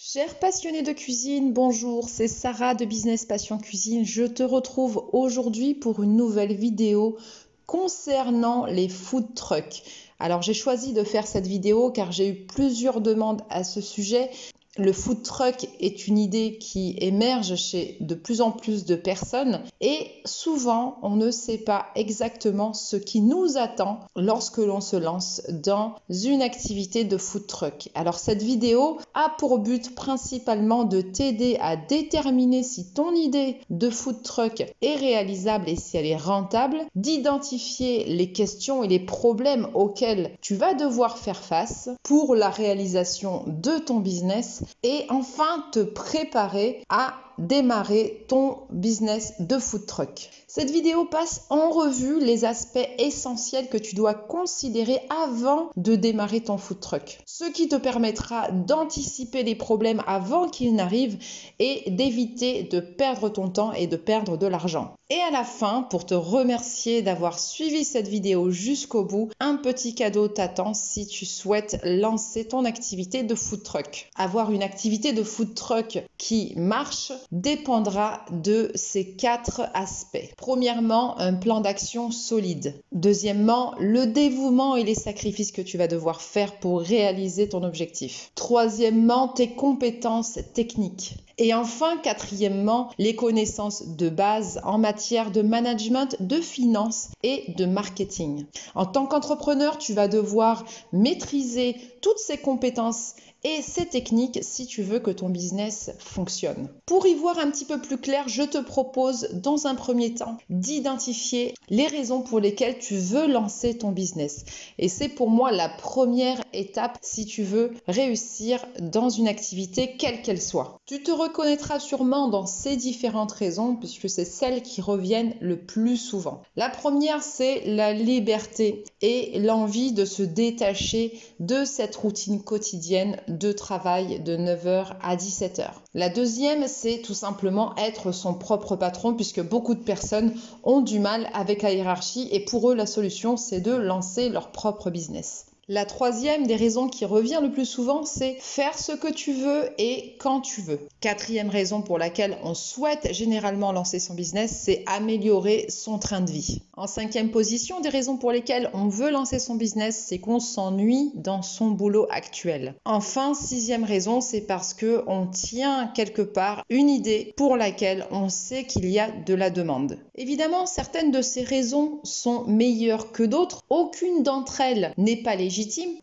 Chers passionnés de cuisine, bonjour, c'est Sarah de Business Passion Cuisine. Je te retrouve aujourd'hui pour une nouvelle vidéo concernant les food trucks. Alors j'ai choisi de faire cette vidéo car j'ai eu plusieurs demandes à ce sujet. Le food truck est une idée qui émerge chez de plus en plus de personnes et souvent on ne sait pas exactement ce qui nous attend lorsque l'on se lance dans une activité de food truck. Alors cette vidéo a pour but principalement de t'aider à déterminer si ton idée de food truck est réalisable et si elle est rentable, d'identifier les questions et les problèmes auxquels tu vas devoir faire face pour la réalisation de ton business et enfin te préparer à démarrer ton business de food truck. Cette vidéo passe en revue les aspects essentiels que tu dois considérer avant de démarrer ton food truck, ce qui te permettra d'anticiper les problèmes avant qu'ils n'arrivent et d'éviter de perdre ton temps et de perdre de l'argent. Et à la fin, pour te remercier d'avoir suivi cette vidéo jusqu'au bout, un petit cadeau t'attend si tu souhaites lancer ton activité de food truck. Avoir une activité de food truck qui marche dépendra de ces 4 aspects. Premièrement, un plan d'action solide. Deuxièmement, le dévouement et les sacrifices que tu vas devoir faire pour réaliser ton objectif. Troisièmement, tes compétences techniques. Et enfin, quatrièmement, les connaissances de base en matière de management, de finance et de marketing. En tant qu'entrepreneur, tu vas devoir maîtriser toutes ces compétences et ces techniques si tu veux que ton business fonctionne. Pour y voir un petit peu plus clair, je te propose dans un premier temps d'identifier les raisons pour lesquelles tu veux lancer ton business. Et c'est pour moi la première étape si tu veux réussir dans une activité quelle qu'elle soit. Tu te reconnaîtras sûrement dans ces différentes raisons puisque c'est celles qui reviennent le plus souvent. La première, c'est la liberté et l'envie de se détacher de cette routine quotidienne de travail de 9h à 17h. La deuxième, c'est tout simplement être son propre patron puisque beaucoup de personnes ont du mal avec la hiérarchie et pour eux, la solution, c'est de lancer leur propre business. La troisième des raisons qui revient le plus souvent, c'est faire ce que tu veux et quand tu veux. Quatrième raison pour laquelle on souhaite généralement lancer son business, c'est améliorer son train de vie. En cinquième position, des raisons pour lesquelles on veut lancer son business, c'est qu'on s'ennuie dans son boulot actuel. Enfin, sixième raison, c'est parce que on tient quelque part une idée pour laquelle on sait qu'il y a de la demande. Évidemment, certaines de ces raisons sont meilleures que d'autres. Aucune d'entre elles n'est pas légitime.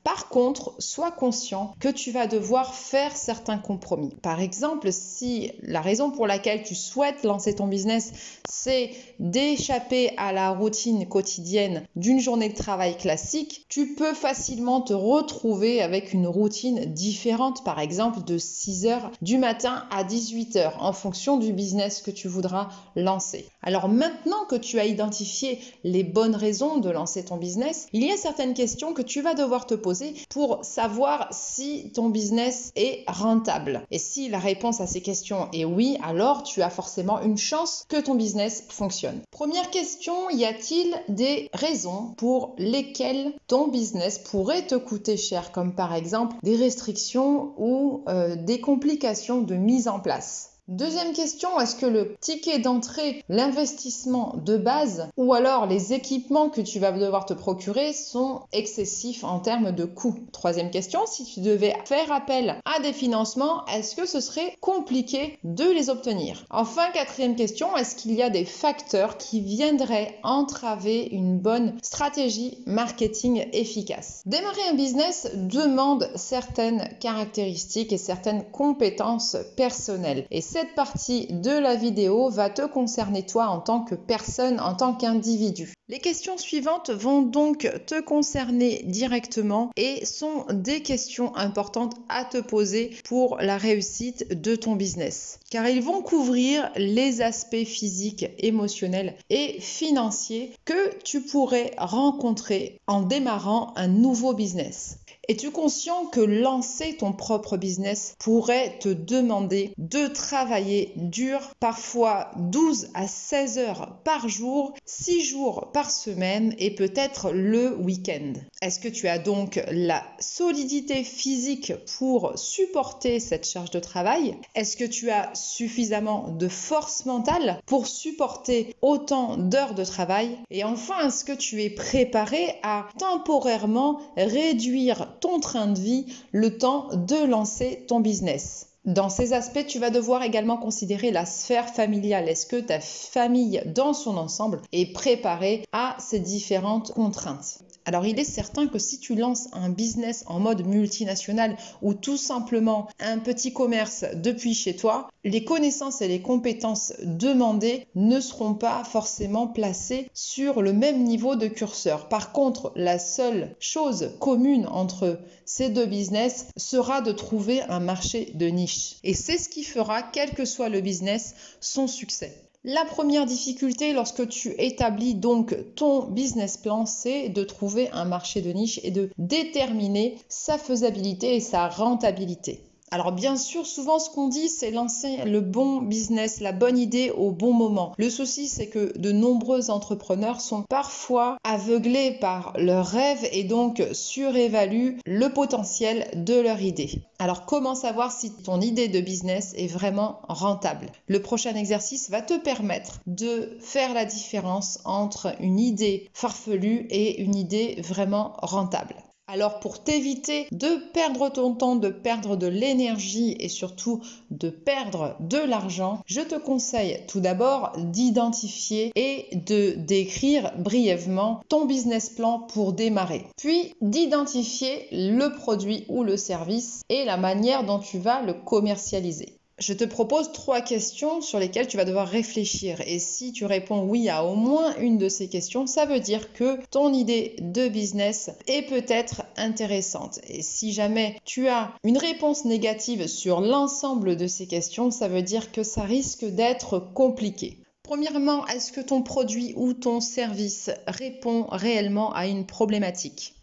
Par contre, sois conscient que tu vas devoir faire certains compromis. Par exemple, si la raison pour laquelle tu souhaites lancer ton business, c'est d'échapper à la routine quotidienne d'une journée de travail classique, tu peux facilement te retrouver avec une routine différente, par exemple de 6h du matin à 18h en fonction du business que tu voudras lancer. Alors maintenant que tu as identifié les bonnes raisons de lancer ton business, il y a certaines questions que tu vas devoir te poser pour savoir si ton business est rentable. Et si la réponse à ces questions est oui, alors tu as forcément une chance que ton business fonctionne. Première question, y a-t-il des raisons pour lesquelles ton business pourrait te coûter cher, comme par exemple des restrictions ou des complications de mise en place? Deuxième question, est-ce que le ticket d'entrée, l'investissement de base ou alors les équipements que tu vas devoir te procurer sont excessifs en termes de coûts? Troisième question, si tu devais faire appel à des financements, est-ce que ce serait compliqué de les obtenir? Enfin, quatrième question, est-ce qu'il y a des facteurs qui viendraient entraver une bonne stratégie marketing efficace? Démarrer un business demande certaines caractéristiques et certaines compétences personnelles. Et cette partie de la vidéo va te concerner toi en tant que personne, en tant qu'individu. Les questions suivantes vont donc te concerner directement et sont des questions importantes à te poser pour la réussite de ton business. Car ils vont couvrir les aspects physiques, émotionnels et financiers que tu pourrais rencontrer en démarrant un nouveau business. Es-tu conscient que lancer ton propre business pourrait te demander de travailler dur, parfois 12 à 16 heures par jour, 6 jours par semaine et peut-être le week-end? Est-ce que tu as donc la solidité physique pour supporter cette charge de travail? Est-ce que tu as suffisamment de force mentale pour supporter autant d'heures de travail? Et enfin, est-ce que tu es préparé à temporairement réduire ton train de vie le temps de lancer ton business? Dans ces aspects, tu vas devoir également considérer la sphère familiale. Est-ce que ta famille dans son ensemble est préparée à ces différentes contraintes? Alors, il est certain que si tu lances un business en mode multinational ou tout simplement un petit commerce depuis chez toi, les connaissances et les compétences demandées ne seront pas forcément placées sur le même niveau de curseur. Par contre, la seule chose commune entre ces deux business sera de trouver un marché de niche. Et c'est ce qui fera, quel que soit le business, son succès. La première difficulté lorsque tu établis donc ton business plan, c'est de trouver un marché de niche et de déterminer sa faisabilité et sa rentabilité. Alors bien sûr, souvent ce qu'on dit, c'est lancer le bon business, la bonne idée au bon moment. Le souci, c'est que de nombreux entrepreneurs sont parfois aveuglés par leurs rêves et donc surévaluent le potentiel de leur idée. Alors comment savoir si ton idée de business est vraiment rentable? Le prochain exercice va te permettre de faire la différence entre une idée farfelue et une idée vraiment rentable. Alors pour t'éviter de perdre ton temps, de perdre de l'énergie et surtout de perdre de l'argent, je te conseille tout d'abord d'identifier et de décrire brièvement ton business plan pour démarrer. Puis d'identifier le produit ou le service et la manière dont tu vas le commercialiser. Je te propose 3 questions sur lesquelles tu vas devoir réfléchir et si tu réponds oui à au moins une de ces questions, ça veut dire que ton idée de business est peut-être intéressante. Et si jamais tu as une réponse négative sur l'ensemble de ces questions, ça veut dire que ça risque d'être compliqué. Premièrement, est-ce que ton produit ou ton service répond réellement à une problématique?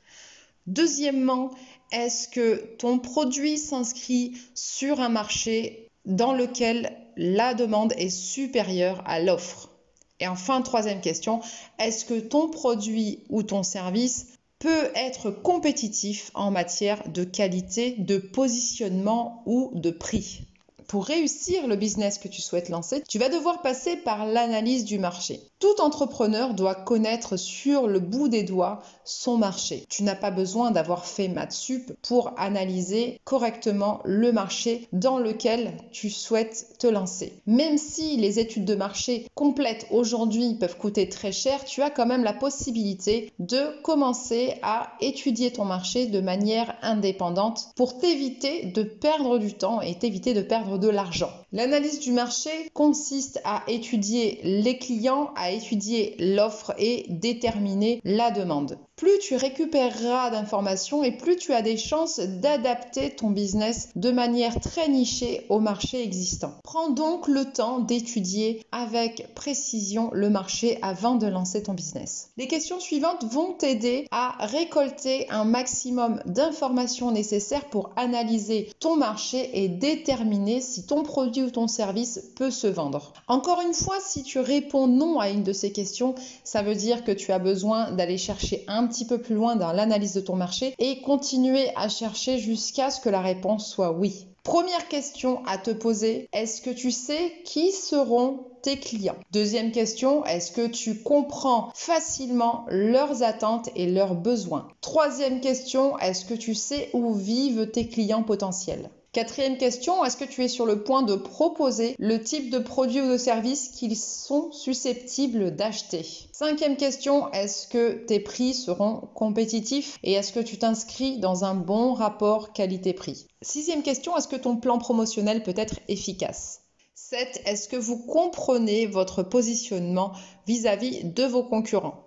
Deuxièmement, est-ce que ton produit s'inscrit sur un marché dans lequel la demande est supérieure à l'offre? Et enfin, troisième question, est-ce que ton produit ou ton service peut être compétitif en matière de qualité, de positionnement ou de prix? Pour réussir le business que tu souhaites lancer, tu vas devoir passer par l'analyse du marché. Tout entrepreneur doit connaître sur le bout des doigts son marché. Tu n'as pas besoin d'avoir fait maths sup pour analyser correctement le marché dans lequel tu souhaites te lancer. Même si les études de marché complètes aujourd'hui peuvent coûter très cher, tu as quand même la possibilité de commencer à étudier ton marché de manière indépendante pour t'éviter de perdre du temps et t'éviter de perdre de l'argent. L'analyse du marché consiste à étudier les clients, à étudier l'offre et déterminer la demande. Plus tu récupéreras d'informations et plus tu as des chances d'adapter ton business de manière très nichée au marché existant. Prends donc le temps d'étudier avec précision le marché avant de lancer ton business. Les questions suivantes vont t'aider à récolter un maximum d'informations nécessaires pour analyser ton marché et déterminer si ton produit ou ton service peut se vendre. Encore une fois, si tu réponds non à une de ces questions, ça veut dire que tu as besoin d'aller chercher un petit peu plus loin dans l'analyse de ton marché et continuer à chercher jusqu'à ce que la réponse soit oui. Première question à te poser, est-ce que tu sais qui seront tes clients? Deuxième question, est-ce que tu comprends facilement leurs attentes et leurs besoins? Troisième question, est-ce que tu sais où vivent tes clients potentiels? Quatrième question, est-ce que tu es sur le point de proposer le type de produit ou de service qu'ils sont susceptibles d'acheter? Cinquième question, est-ce que tes prix seront compétitifs et est-ce que tu t'inscris dans un bon rapport qualité-prix? Sixième question, est-ce que ton plan promotionnel peut être efficace? 7. Est-ce que vous comprenez votre positionnement vis-à-vis de vos concurrents?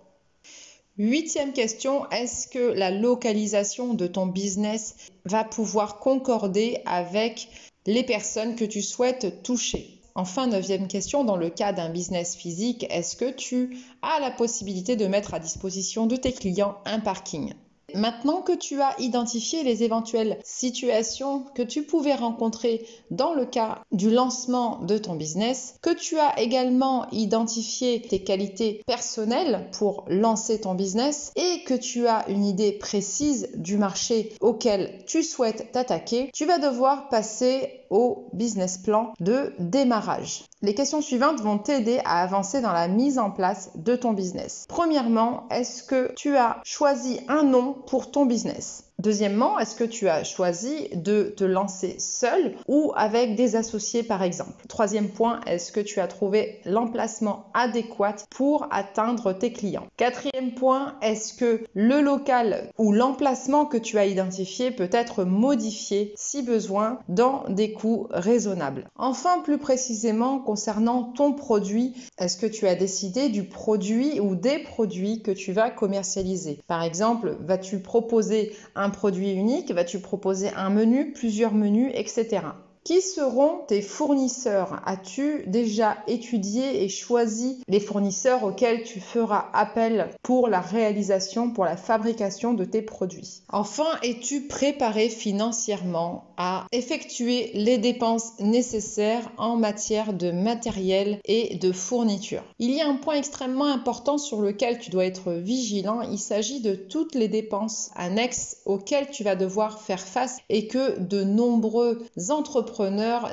Huitième question, est-ce que la localisation de ton business va pouvoir concorder avec les personnes que tu souhaites toucher? Enfin, neuvième question, dans le cas d'un business physique, est-ce que tu as la possibilité de mettre à disposition de tes clients un parking? Maintenant que tu as identifié les éventuelles situations que tu pouvais rencontrer dans le cas du lancement de ton business, que tu as également identifié tes qualités personnelles pour lancer ton business et que tu as une idée précise du marché auquel tu souhaites t'attaquer, tu vas devoir passer au business plan de démarrage. Les questions suivantes vont t'aider à avancer dans la mise en place de ton business. Premièrement, est-ce que tu as choisi un nom pour ton business ? Deuxièmement, est-ce que tu as choisi de te lancer seul ou avec des associés par exemple? Troisième point, est-ce que tu as trouvé l'emplacement adéquat pour atteindre tes clients? Quatrième point, est-ce que le local ou l'emplacement que tu as identifié peut être modifié si besoin dans des coûts raisonnables? Enfin, plus précisément concernant ton produit, est-ce que tu as décidé du produit ou des produits que tu vas commercialiser? Par exemple, vas-tu proposer un produit unique, vas-tu proposer un menu, plusieurs menus, etc. Qui seront tes fournisseurs? As-tu déjà étudié et choisi les fournisseurs auxquels tu feras appel pour la réalisation, pour la fabrication de tes produits? Enfin, es-tu préparé financièrement à effectuer les dépenses nécessaires en matière de matériel et de fourniture? Il y a un point extrêmement important sur lequel tu dois être vigilant. Il s'agit de toutes les dépenses annexes auxquelles tu vas devoir faire face et que de nombreux entrepreneurs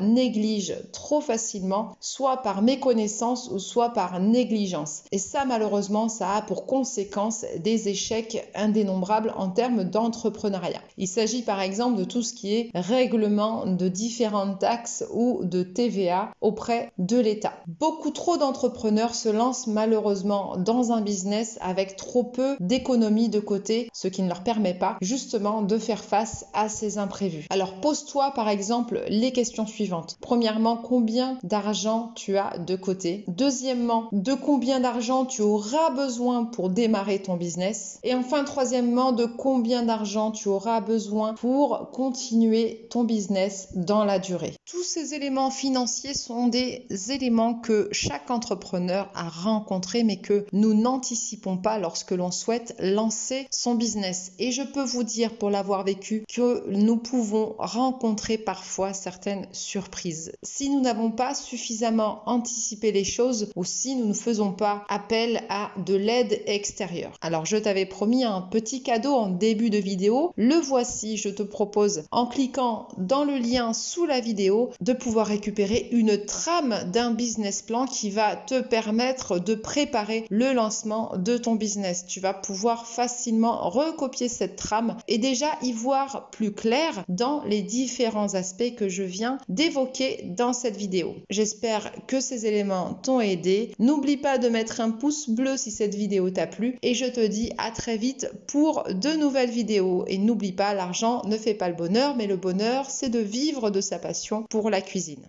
négligent trop facilement, soit par méconnaissance ou soit par négligence. Et ça, malheureusement, ça a pour conséquence des échecs indénombrables en termes d'entrepreneuriat. Il s'agit par exemple de tout ce qui est règlement de différentes taxes ou de TVA auprès de l'État. Beaucoup trop d'entrepreneurs se lancent malheureusement dans un business avec trop peu d'économies de côté, ce qui ne leur permet pas justement de faire face à ces imprévus. Alors pose-toi par exemple les questions suivantes. Premièrement, combien d'argent tu as de côté? Deuxièmement, de combien d'argent tu auras besoin pour démarrer ton business? Et enfin, troisièmement, de combien d'argent tu auras besoin pour continuer ton business dans la durée? Tous ces éléments financiers sont des éléments que chaque entrepreneur a rencontrés mais que nous n'anticipons pas lorsque l'on souhaite lancer son business. Et je peux vous dire, pour l'avoir vécu, que nous pouvons rencontrer parfois certaines surprises. Si nous n'avons pas suffisamment anticipé les choses ou si nous ne faisons pas appel à de l'aide extérieure. Alors je t'avais promis un petit cadeau en début de vidéo. Le voici, je te propose en cliquant dans le lien sous la vidéo de pouvoir récupérer une trame d'un business plan qui va te permettre de préparer le lancement de ton business. Tu vas pouvoir facilement recopier cette trame et déjà y voir plus clair dans les différents aspects que je viens d'évoquer dans cette vidéo. J'espère que ces éléments t'ont aidé. N'oublie pas de mettre un pouce bleu si cette vidéo t'a plu et je te dis à très vite pour de nouvelles vidéos. Et n'oublie pas, l'argent ne fait pas le bonheur, mais le bonheur, c'est de vivre de sa passion pour la cuisine.